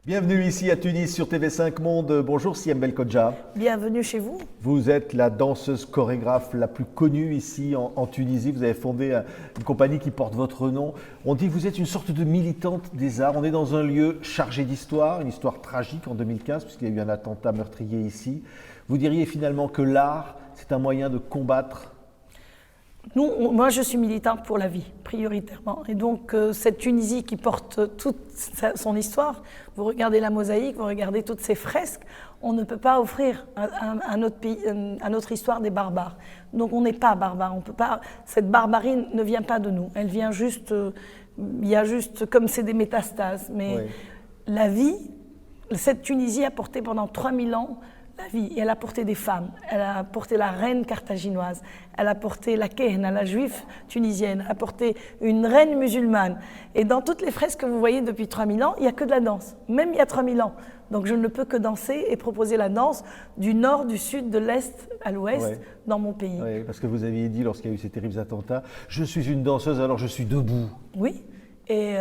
Bienvenue ici à Tunis sur TV5 Monde. Bonjour Siem Belkodja. Bienvenue chez vous. Vous êtes la danseuse chorégraphe la plus connue ici en Tunisie. Vous avez fondé une compagnie qui porte votre nom. On dit que vous êtes une sorte de militante des arts. On est dans un lieu chargé d'histoire, une histoire tragique en 2015 puisqu'il y a eu un attentat meurtrier ici. Vous diriez finalement que l'art, c'est un moyen de combattre? Moi, je suis militante pour la vie, prioritairement. Et donc, cette Tunisie qui porte toute son histoire, vous regardez la mosaïque, vous regardez toutes ces fresques, on ne peut pas offrir à notre pays, à notre histoire des barbares. Donc, on n'est pas barbare. On peut pas, cette barbarie ne vient pas de nous. Elle vient juste, il y a juste, comme c'est des métastases. Mais oui. La vie, cette Tunisie a porté pendant 3000 ans la vie, et elle a porté des femmes, elle a porté la reine carthaginoise, elle a porté la Kehna, la juive tunisienne, elle a porté une reine musulmane. Et dans toutes les fresques que vous voyez depuis 3000 ans, il n'y a que de la danse, même il y a 3000 ans. Donc je ne peux que danser et proposer la danse du nord, du sud, de l'est à l'ouest dans mon pays. Oui, parce que vous aviez dit lorsqu'il y a eu ces terribles attentats, je suis une danseuse alors je suis debout. Oui, et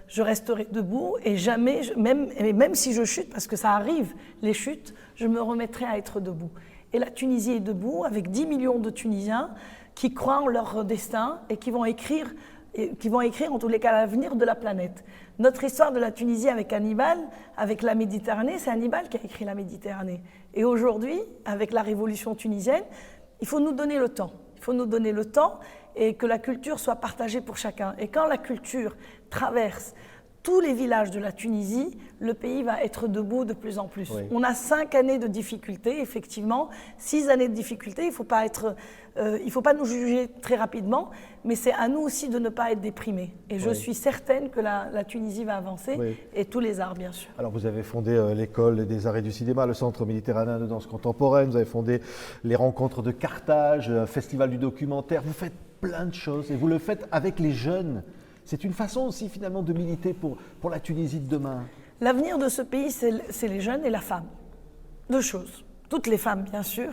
je resterai debout et jamais, même si je chute, parce que ça arrive, les chutes, je me remettrai à être debout. Et la Tunisie est debout avec 10 millions de Tunisiens qui croient en leur destin et qui vont écrire en tous les cas l'avenir de la planète. Notre histoire de la Tunisie avec Hannibal, avec la Méditerranée, c'est Hannibal qui a écrit la Méditerranée. Et aujourd'hui, avec la révolution tunisienne, il faut nous donner le temps. Il faut nous donner le temps et que la culture soit partagée pour chacun. Et quand la culture traverse tous les villages de la Tunisie, le pays va être debout de plus en plus. Oui. On a 5 années de difficultés, effectivement, 6 années de difficultés. Il ne faut pas nous juger très rapidement, mais c'est à nous aussi de ne pas être déprimés. Et je suis certaine que la Tunisie va avancer, et tous les arts, bien sûr. Alors, vous avez fondé l'école des arts et du cinéma, le Centre méditerranéen de danse contemporaine, vous avez fondé les rencontres de Carthage, un festival du documentaire. Vous faites plein de choses, et vous le faites avec les jeunes. C'est une façon aussi finalement de militer pour la Tunisie de demain. L'avenir de ce pays, c'est les jeunes et la femme. Deux choses. Toutes les femmes, bien sûr.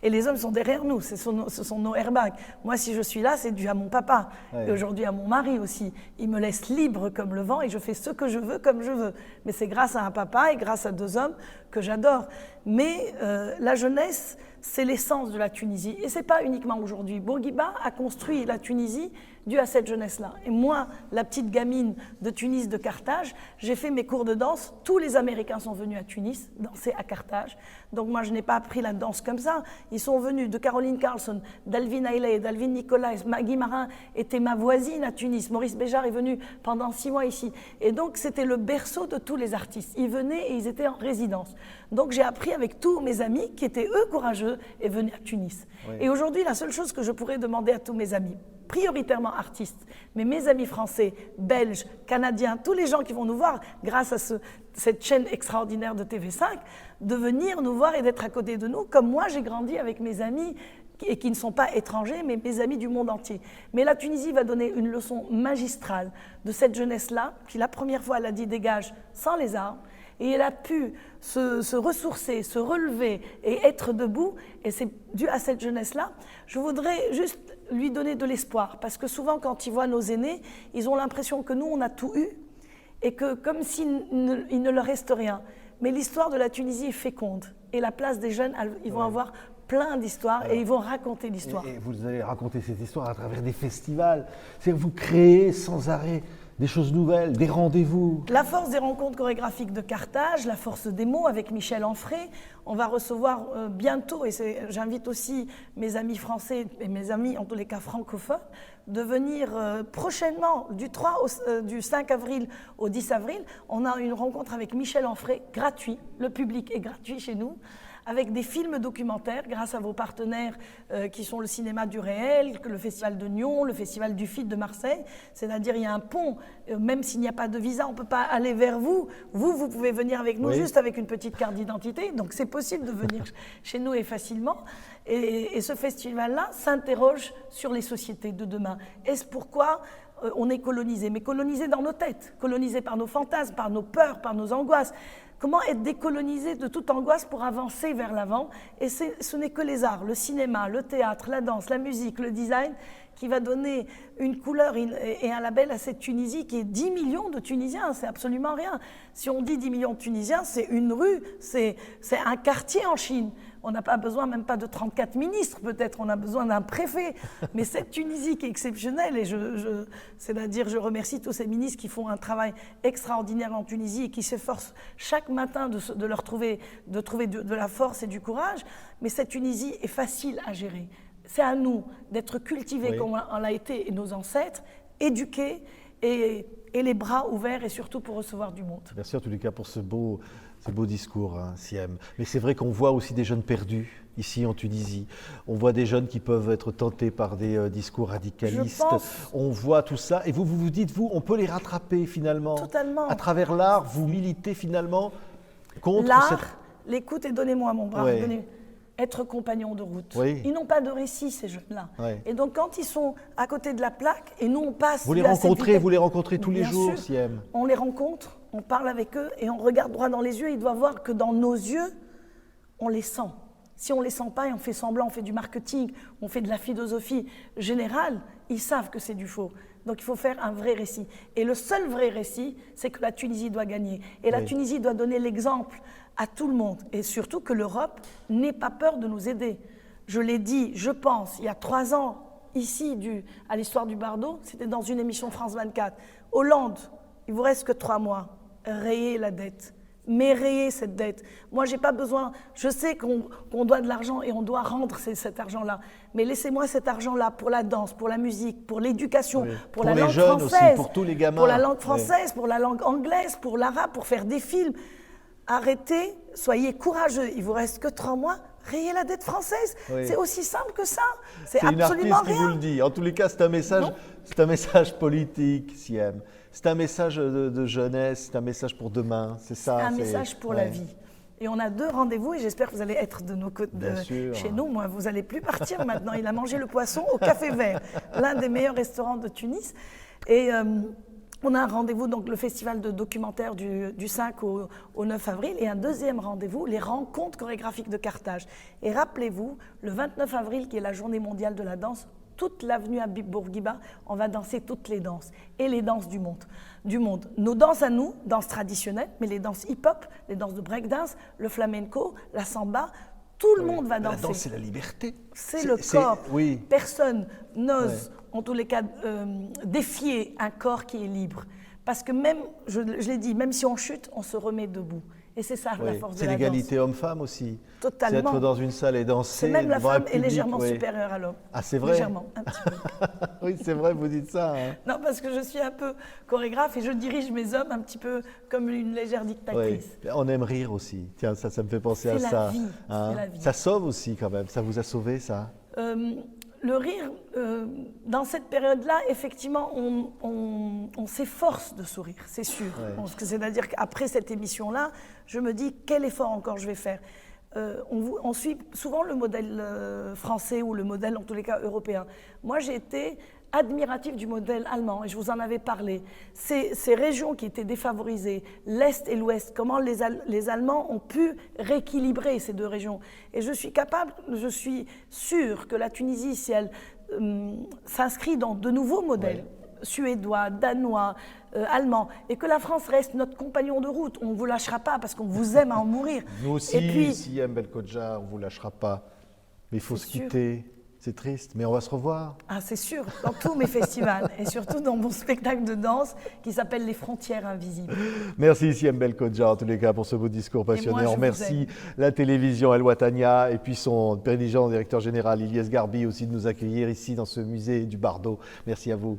Et les hommes sont derrière nous, ce sont nos airbags. Moi, si je suis là, c'est dû à mon papa. Et aujourd'hui à mon mari aussi. Il me laisse libre comme le vent et je fais ce que je veux comme je veux. Mais c'est grâce à un papa et grâce à 2 hommes que j'adore. Mais la jeunesse, c'est l'essence de la Tunisie. Et ce n'est pas uniquement aujourd'hui. Bourguiba a construit la Tunisie dû à cette jeunesse-là. Et moi, la petite gamine de Tunis, de Carthage, j'ai fait mes cours de danse. Tous les Américains sont venus à Tunis, danser à Carthage. Donc moi, je n'ai pas appris la danse comme ça. Ils sont venus de Caroline Carlson, d'Alvin Ailey, d'Alvin Nicolas. Maggie Marin était ma voisine à Tunis. Maurice Béjart est venu pendant 6 mois ici. Et donc, c'était le berceau de tous les artistes. Ils venaient et ils étaient en résidence. Donc, j'ai appris avec tous mes amis qui étaient, eux, courageux et venaient à Tunis. Oui. Et aujourd'hui, la seule chose que je pourrais demander à tous mes amis, prioritairement artistes, mais mes amis français, belges, canadiens, tous les gens qui vont nous voir grâce à cette chaîne extraordinaire de TV5, de venir nous voir et d'être à côté de nous, comme moi j'ai grandi avec mes amis et qui ne sont pas étrangers, mais mes amis du monde entier. Mais la Tunisie va donner une leçon magistrale de cette jeunesse-là, qui la première fois elle a dit dégage sans les armes, et elle a pu se ressourcer, se relever et être debout, et c'est dû à cette jeunesse-là. Je voudrais juste lui donner de l'espoir, parce que souvent quand ils voient nos aînés, ils ont l'impression que nous on a tout eu, et que comme s'il ne leur reste rien. Mais l'histoire de la Tunisie est féconde, et la place des jeunes, ils vont avoir plein d'histoires et ils vont raconter l'histoire. Et vous allez raconter cette histoire à travers des festivals, c'est-à-dire vous créez sans arrêt des choses nouvelles, des rendez-vous. La force des rencontres chorégraphiques de Carthage, la force des mots avec Michel Onfray. On va recevoir bientôt, et j'invite aussi mes amis français et mes amis, en tous les cas francophones, de venir prochainement, du 5 avril au 10 avril. On a une rencontre avec Michel Onfray, gratuit. Le public est gratuit chez nous, avec des films documentaires grâce à vos partenaires qui sont le cinéma du réel, le festival de Nyon, le festival du FIT de Marseille. C'est-à-dire il y a un pont, même s'il n'y a pas de visa, on ne peut pas aller vers vous. Vous pouvez venir avec nous juste avec une petite carte d'identité. Donc c'est possible de venir chez nous et facilement. Et ce festival-là s'interroge sur les sociétés de demain. Est-ce pourquoi on est colonisé, mais colonisé dans nos têtes, colonisé par nos fantasmes, par nos peurs, par nos angoisses, Comment être décolonisé de toute angoisse pour avancer vers l'avant. Et ce n'est que les arts, le cinéma, le théâtre, la danse, la musique, le design, qui va donner une couleur et un label à cette Tunisie qui est 10 millions de Tunisiens, c'est absolument rien. Si on dit 10 millions de Tunisiens, c'est une rue, c'est un quartier en Chine. On n'a pas besoin même pas de 34 ministres peut-être, on a besoin d'un préfet. Mais cette Tunisie qui est exceptionnelle, et c'est-à-dire je remercie tous ces ministres qui font un travail extraordinaire en Tunisie et qui s'efforcent chaque matin de leur trouver, de la force et du courage, mais cette Tunisie est facile à gérer. C'est à nous d'être cultivés comme on l'a été et nos ancêtres, éduqués et les bras ouverts et surtout pour recevoir du monde. Merci en tous les cas pour ce beau discours, hein, Siem. Mais c'est vrai qu'on voit aussi des jeunes perdus ici en Tunisie. On voit des jeunes qui peuvent être tentés par des discours radicalistes. On voit tout ça et vous dites, on peut les rattraper finalement. Totalement. À travers l'art, vous militez finalement contre l'art, l'écoute et donnez-moi mon bras. Être compagnons de route. Ils n'ont pas de récit, ces jeunes-là. Et donc, quand ils sont à côté de la plaque, et nous, on passe... Vous les rencontrez tous les jours, Siem. On les rencontre, on parle avec eux, et on regarde droit dans les yeux. Ils doivent voir que dans nos yeux, on les sent. Si on ne les sent pas et on fait semblant, on fait du marketing, on fait de la philosophie générale, ils savent que c'est du faux. Donc, il faut faire un vrai récit. Et le seul vrai récit, c'est que la Tunisie doit gagner. Et la Tunisie doit donner l'exemple à tout le monde. Et surtout que l'Europe n'ait pas peur de nous aider. Je l'ai dit, je pense, il y a 3 ans, ici, à l'histoire du Bardo, c'était dans une émission France 24. Hollande, il vous reste que 3 mois. Rayez la dette. Mais rayez cette dette. Moi, j'ai pas besoin, je sais qu'on doit de l'argent et on doit rendre cet argent-là. Mais laissez-moi cet argent-là pour la danse, pour la musique, pour l'éducation, pour la langue française. Aussi, pour tous les gamins. Pour la langue française, pour la langue anglaise, pour l'arabe, pour faire des films. Arrêtez, soyez courageux. Il vous reste que 3 mois. Rayez la dette française. C'est aussi simple que ça. C'est absolument une artiste qui vous le dit. En tous les cas, c'est un message politique, Siem. C'est un message de jeunesse, c'est un message pour demain, c'est ça. C'est un message pour la vie. Et on a 2 rendez-vous et j'espère que vous allez être de nos côtés, chez nous. Moi, vous n'allez plus partir maintenant. Il a mangé le poisson au Café Vert, l'un des meilleurs restaurants de Tunis. Et on a un rendez-vous, donc le festival de documentaire du 5 au 9 avril, et un deuxième rendez-vous, les rencontres chorégraphiques de Carthage. Et rappelez-vous, le 29 avril, qui est la journée mondiale de la danse, toute l'avenue à Bourguiba, on va danser toutes les danses, et les danses du monde. Nos danses à nous, danses traditionnelles, mais les danses hip-hop, les danses de breakdance, le flamenco, la samba, tout le monde va danser. La danse, c'est la liberté. C'est le corps. Personne n'ose, en tous les cas, défier un corps qui est libre. Parce que même, je l'ai dit, même si on chute, on se remet debout. Et c'est ça la force de la danse. C'est l'égalité homme-femme aussi. Totalement. C'est être dans une salle et danser. C'est même la femme est légèrement supérieure à l'homme. Ah, c'est vrai? Légèrement, un petit peu. Oui, c'est vrai, vous dites ça. Hein. Non, parce que je suis un peu chorégraphe et je dirige mes hommes un petit peu comme une légère dictatrice. On aime rire aussi. Tiens, ça me fait penser à ça. C'est la vie. Ça sauve aussi quand même. Ça vous a sauvé, ça? Le rire, dans cette période-là, effectivement, on s'efforce de sourire, c'est sûr. C'est-à-dire qu'après cette émission-là, je me dis quel effort encore je vais faire. On suit souvent le modèle français ou le modèle, en tous les cas, européen. Moi, j'ai été admirative du modèle allemand, et je vous en avais parlé. Ces régions qui étaient défavorisées, l'Est et l'Ouest, comment les Allemands ont pu rééquilibrer ces 2 régions. Et je suis sûre que la Tunisie, si elle s'inscrit dans de nouveaux modèles, suédois, danois, allemands, et que la France reste notre compagnon de route, on ne vous lâchera pas parce qu'on vous aime à en mourir. Nous aussi, Siem Belkhodja, on ne vous lâchera pas. Mais il faut se quitter. C'est triste, mais on va se revoir. Ah, c'est sûr, dans tous mes festivals et surtout dans mon spectacle de danse qui s'appelle Les Frontières Invisibles. Merci Siem Belkhodja en tous les cas pour ce beau discours passionné. On remercie la télévision El Watania et puis son président, directeur général Ilyes Garbi aussi de nous accueillir ici dans ce musée du Bardo. Merci à vous.